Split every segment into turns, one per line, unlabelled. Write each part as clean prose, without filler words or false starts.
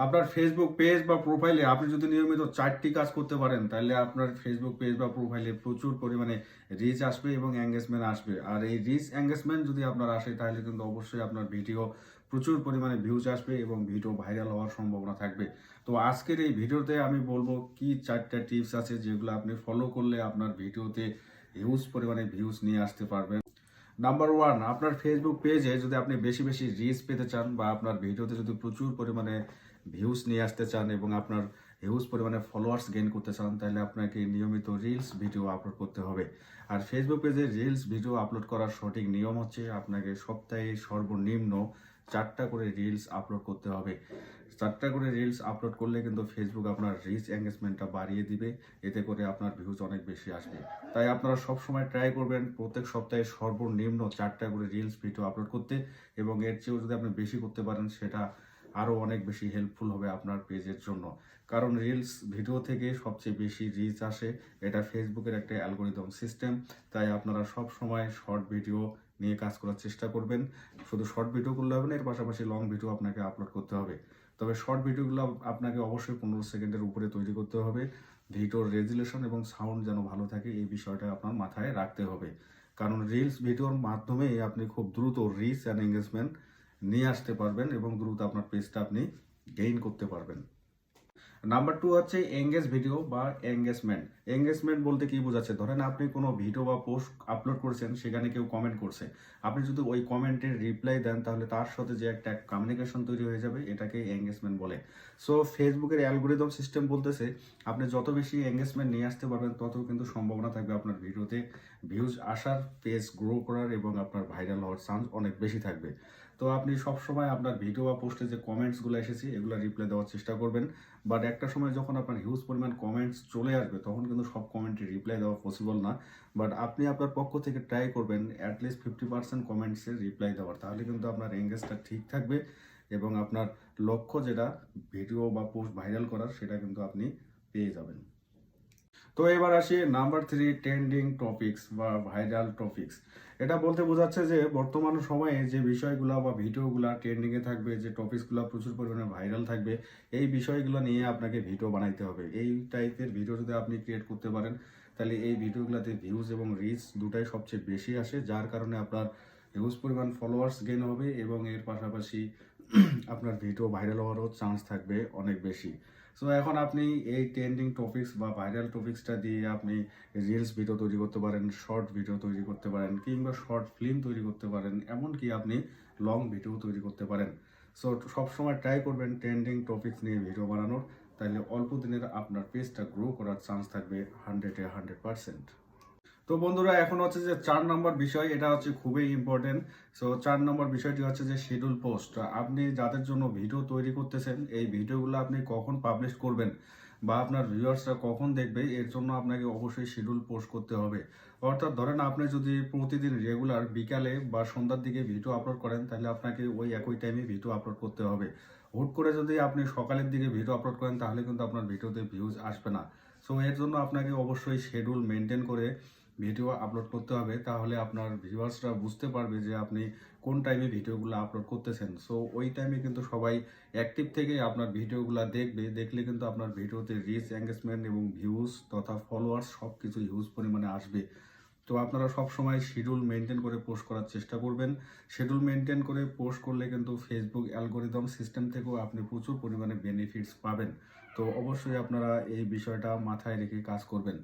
আপনার Facebook page বা প্রোফাইলে আপনি যদি নিয়মিত 4টি কাজ করতে পারেন, তাহলে আপনার ফেসবুক পেজ বা প্রোফাইলে প্রচুর পরিমাণে রিচ আসবে এবং এঙ্গেজমেন্ট আসবে। আর এই রিচ এঙ্গেজমেন্ট যদি আপনার আসে, তাহলে কিন্তু অবশ্যই আপনার ভিডিও প্রচুর পরিমাণে ভিউজ আসবে এবং ভিডিও ভাইরাল হওয়ার সম্ভাবনা থাকবে। তো আজকের এই ভিডিওতে আমি বলবো কি 4টা টিপস আছে যেগুলো আপনি ফলো করলে আপনার ভিডিওতে হিউজ পরিমাণে ভিউজ নিয়ে আসতে পারবেন। নাম্বার ওয়ান, আপনার ফেসবুক পেজে যদি আপনি বেশি বেশি রিচ পেতে চান বা আপনার ভিডিওতে যদি প্রচুর পরিমাণে ভিউজ নিয়ে আসতে চান এবং আপনার হিউজ পরিমাণে ফলোয়ার্স গেইন করতে চান, তাহলে আপনাকে নিয়মিত রিলস ভিডিও আপলোড করতে হবে। আর ফেসবুক পেজে রিলস ভিডিও আপলোড করার সঠিক নিয়ম হচ্ছে আপনাকে সপ্তাহে সর্বনিম্ন 4টা করে রিলস আপলোড করতে হবে। 4টা করে রিলস আপলোড করলে কিন্তু ফেসবুক আপনার রিচ এঙ্গেজমেন্টটা বাড়িয়ে দিবে, এতে করে আপনার ভিউজ অনেক বেশি আসবে। তাই আপনারা সবসময় ট্রাই করবেন প্রত্যেক সপ্তাহে সর্বনিম্ন 4টা করে রিলস ভিডিও আপলোড করতে, এবং এর চেয়েও যদি আপনি বেশি করতে পারেন সেটা আরও অনেক বেশি হেল্পফুল হবে আপনার পেজের জন্য। কারণ রিলস ভিডিও থেকে সবচেয়ে বেশি রিচ আসে, এটা ফেসবুকের একটা অ্যালগোরিদম সিস্টেম। তাই আপনারা সব সময় শর্ট ভিডিও নিয়ে কাজ করার চেষ্টা করবেন। শুধু শর্ট ভিডিও করলে হবে না, এর পাশাপাশি লং ভিডিও আপনাকে আপলোড করতে হবে। তবে শর্ট ভিডিওগুলো আপনাকে অবশ্যই 15 সেকেন্ডের উপরে তৈরি করতে হবে। ভিডিওর রেজুলেশন এবং সাউন্ড যেন ভালো থাকে, এই বিষয়টা আপনার মাথায় রাখতে হবে। কারণ রিলস ভিডিওর মাধ্যমে আপনি খুব দ্রুত রিচ অ্যান্ড এঙ্গেজমেন্ট নিয়ে আসতে পারবেন এবং দ্রুত আপনার পেজটা আপনি গেইন করতে পারবেন। নাম্বার টু হচ্ছে এঙ্গেজ ভিডিও বা এঙ্গেজমেন্ট। এঙ্গেজমেন্ট বলতে কি বোঝাচ্ছে, ধরেন আপনি কোনো ভিডিও বা পোস্ট আপলোড করেছেন, সেখানে কেউ কমেন্ট করছে, আপনি যদি ওই কমেন্টের রিপ্লাই দেন, তাহলে তার সাথে যে একটা কমিউনিকেশন তৈরি হয়ে যাবে, এটাকে এঙ্গেজমেন্ট বলে। সো ফেসবুকের অ্যালগোরিদম সিস্টেম বলতেছে আপনি যত বেশি এঙ্গেজমেন্ট নিয়ে আসতে পারবেন, তত কিন্তু সম্ভাবনা থাকবে আপনার ভিডিওতে ভিউজ আসার, পেজ গ্রো করার এবং আপনার ভাইরাল হওয়ার চান্স অনেক বেশি থাকবে। তো আপনি সবসময় আপনার ভিডিও বা পোস্টে যে কমেন্টসগুলো এসেছে এগুলো রিপ্লাই দেওয়ার চেষ্টা করবেন। বাট একটা সময় যখন আপনার হিউজ পরিমাণ কমেন্টস চলে আসবে, তখন কিন্তু সব কমেন্টে রিপ্লাই দেওয়া পসিবল না। বাট আপনি আপনার পক্ষ থেকে ট্রাই করবেন অ্যাটলিস্ট 50% কমেন্টসের রিপ্লাই দেওয়ার, তাহলে কিন্তু আপনার এঙ্গেজটা ঠিক থাকবে এবং আপনার লক্ষ্য যেটা ভিডিও বা পোস্ট ভাইরাল করার, সেটা কিন্তু আপনি পেয়ে যাবেন। তো এবার আসি নাম্বার থ্রি, ট্রেন্ডিং টপিকস বা ভাইরাল টপিকস। এটা বলতে বোঝাচ্ছে যে বর্তমান সময়ে যে বিষয়গুলো বা ভিডিওগুলো ট্রেন্ডিংয়ে থাকবে, যে টপিকসগুলো প্রচুর পরিমাণে ভাইরাল থাকবে, এই বিষয়গুলো নিয়ে আপনাকে ভিডিও বানাইতে হবে। এই টাইপের ভিডিও যদি আপনি ক্রিয়েট করতে পারেন, তাহলে এই ভিডিওগুলোতে ভিউজ এবং রিচ দুটাই সবচেয়ে বেশি আসে, যার কারণে আপনার হিউজ পরিমাণ ফলোয়ার্স গেইন হবে এবং এর পাশাপাশি আপনার ভিডিও ভাইরাল হওয়ারও চান্স থাকবে অনেক বেশি। সো এখন আপনি এই ট্রেন্ডিং টপিকস বা ভাইরাল টপিকসটা দিয়ে আপনি রিলস ভিডিও তৈরি করতে পারেন, শর্ট ভিডিও তৈরি করতে পারেন, কিংবা শর্ট ফিল্ম তৈরি করতে পারেন, এমনকি আপনি লং ভিডিও তৈরি করতে পারেন। সো সবসময় ট্রাই করবেন ট্রেন্ডিং টপিকস নিয়ে ভিডিও বানানোর, তাহলে অল্প দিনের আপনার পেজটা গ্রো করার চান্স থাকবে 100%। তো বন্ধুরা, এখন হচ্ছে যে 4 নম্বর বিষয়, এটা হচ্ছে খুবই ইম্পর্টেন্ট। সো 4 নম্বর বিষয়টি হচ্ছে যে শিডিউল পোস্ট। আপনি যাদের জন্য ভিডিও তৈরি করতেছেন, এই ভিডিওগুলো আপনি কখন পাবলিশ করবেন বা আপনার ভিউয়ার্সরা কখন দেখবে, এর জন্য আপনাকে অবশ্যই শিডিউল পোস্ট করতে হবে। অর্থাৎ ধরেন আপনি যদি প্রতিদিন রেগুলার বিকালে বা সন্ধ্যার দিকে ভিডিও আপলোড করেন, তাহলে আপনাকে ওই একই টাইমে ভিডিও আপলোড করতে হবে। হুট করে যদি আপনি সকালের দিকে ভিডিও আপলোড করেন, তাহলে কিন্তু আপনার ভিডিওতে ভিউজ আসবে না। সো এর জন্য আপনাকে অবশ্যই শিডিউল মেনটেন করে ভিডিও আপলোড করতে হবে, তাহলে আপনার ভিউয়ার্সরা বুঝতে পারবে যে আপনি কোন টাইমে ভিডিওগুলো আপলোড করতেছেন। সো ওই টাইমে কিন্তু সবাই অ্যাক্টিভ থেকে আপনার ভিডিওগুলো দেখবে, দেখলে কিন্তু আপনার ভিডিওতে রিচ, এঙ্গেজমেন্ট এবং ভিউজ তথা ফলোয়ার্স সব কিছু হিউজ পরিমাণে আসবে। তো আপনারা সব সময় শিডিউল মেনটেন করে পোস্ট করার চেষ্টা করবেন। শিডিউল মেনটেন করে পোস্ট করলে কিন্তু ফেসবুক অ্যালগোরিদম সিস্টেম থেকেও আপনি প্রচুর পরিমাণে বেনিফিটস পাবেন। তো অবশ্যই আপনারা এই বিষয়টা মাথায় রেখে কাজ করবেন।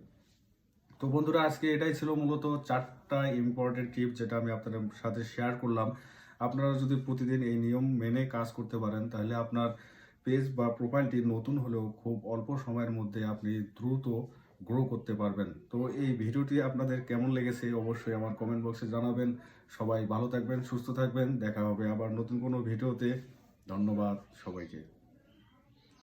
তো বন্ধুরা, আজকে এটাই ছিল মূলত 4টা ইম্পর্টেন্ট টিপ যেটা আমি আপনাদের সাথে শেয়ার করলাম। আপনারা যদি প্রতিদিন এই নিয়ম মেনে কাজ করতে পারেন, তাহলে আপনার পেজ বা প্রোফাইলটি নতুন হলেও খুব অল্প সময়ের মধ্যে আপনি দ্রুত গ্রো করতে পারবেন। তো এই ভিডিওটি আপনাদের কেমন লেগেছে অবশ্যই আমার কমেন্ট বক্সে জানাবেন। সবাই ভালো থাকবেন, সুস্থ থাকবেন, দেখা হবে আবার নতুন কোনো ভিডিওতে। ধন্যবাদ সবাইকে।